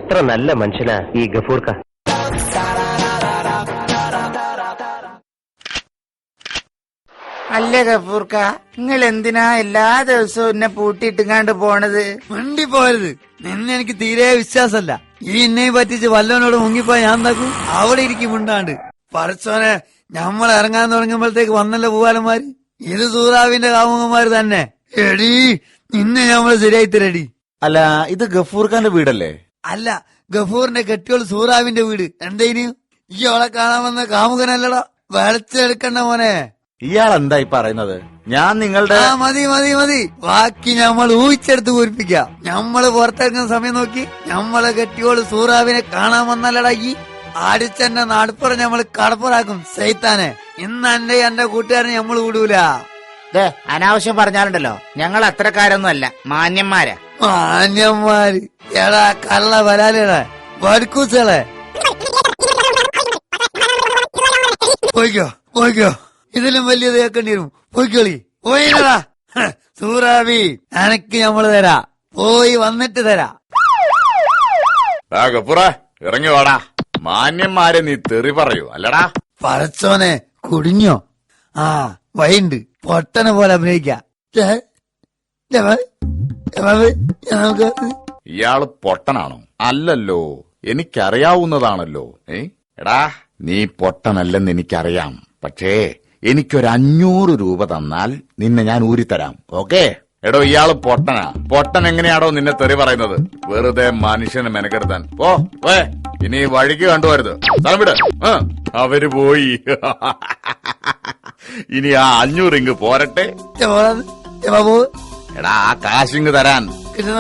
എത്ര നല്ല മനുഷ്യനാ ഈ ഗഫൂർക്ക. അല്ല ഗഫൂർക്ക, നിങ്ങൾ എന്തിനാ എല്ലാ ദിവസവും എന്നെ പൂട്ടിയിട്ടിങ്ങാണ്ട് പോണത്? വണ്ടി പോയത് നിന്നെ എനിക്ക് തീരെ വിശ്വാസമല്ല. ഈ എന്നെ പറ്റിച്ച് വല്ലവനോട് മുങ്ങിപ്പോയ ഞാൻ എന്താക്കും? അവിടെ ഇരിക്കും മിണ്ടാണ്ട്. പറച്ചോനെ, ഞമ്മൾ ഇറങ്ങാൻ തുടങ്ങുമ്പോഴത്തേക്ക് വന്നല്ലോ പൂവാലന്മാര്. ഇത് സൂറാവിന്റെ കാമുകന്മാര് തന്നെ. എടീ, നിന്നെ ഞമ്മള് ശരിയായി തരടി. അല്ല, ഇത് ഗഫൂർഖാന്റെ വീടല്ലേ? അല്ല, ഗഫൂറിന്റെ കെട്ടിയോള് സൂറാവിന്റെ വീട്. എന്തേനു ഈ ഓളെ കാണാൻ വന്ന കാമുകനല്ലടാ, വെളച്ചെടുക്കണ്ട മോനെ. ഇയാൾ എന്തായി പറയുന്നത്? ഞാൻ നിങ്ങളുടെ മതി മതി മതി, ബാക്കി ഞമ്മൾ ഊഹിച്ചെടുത്ത് പൂരിപ്പിക്കാം. ഞമ്മള് പുറത്തിറങ്ങുന്ന സമയം നോക്കി ഞമ്മളെ കെട്ടിയോള് സൂറാവിനെ കാണാൻ വന്നല്ലടാ. ഈ അടിച്ചെന്നെ നടുപ്പുറം ഞമ്മള് കടപ്പുറാക്കും സൈത്താനെ. ഇന്ന് എന്റെ കൂട്ടുകാരനെ ഞമ്മള് വിടൂല. അനാവശ്യം പറഞ്ഞാലുണ്ടല്ലോ, ഞങ്ങൾ അത്രക്കാരൊന്നും അല്ല, മാന്യന്മാരാ. മാന്യന്മാര് എടാ കള്ള വരാലേടാ, വടുക്കൂച്ചളെ. പോയിക്കോ പോയിക്കോ, ഇതിലും വലിയത് കേൾക്കേണ്ടി വരും. പോയിക്കോളി, പോയില്ലടാ. സൂറാവി എനക്ക് ഞമ്മള് തരാ, പോയി വന്നിട്ട് തരാ. ഇറങ്ങി വാടാ. മാന്യന്മാരെ നീ തെറി പറയൂ അല്ലടാ? പറച്ചോനെ, കുടിഞ്ഞോ? ആ വൈണ്ട് പൊട്ടനെ പോലെ അഭിനയിക്കാം. ഇയാള് പൊട്ടനാണോ? അല്ലല്ലോ, എനിക്കറിയാവുന്നതാണല്ലോ. എടാ, നീ പൊട്ടനല്ലെന്ന് എനിക്കറിയാം. പക്ഷേ എനിക്കൊരു 500 രൂപ തന്നാൽ നിന്നെ ഞാൻ ഊരിത്തരാം. ഓക്കെ? എടോ, ഇയാള് പൊട്ടനാ. പൊട്ടൻ എങ്ങനെയാണോ നിന്നെ തെറി പറയുന്നത്? വെറുതെ മനുഷ്യനെ മെനക്കെടുത്താൻ. ഓ ഇനി വഴിക്ക് കണ്ടുവരുത്. സ്ഥലം വിട്. അവര് പോയി. ഇനി ആ 500 ഇങ്ങ് പോരട്ടെ. എടാ, ആ കാശിങ് തരാൻ. കിട്ടണ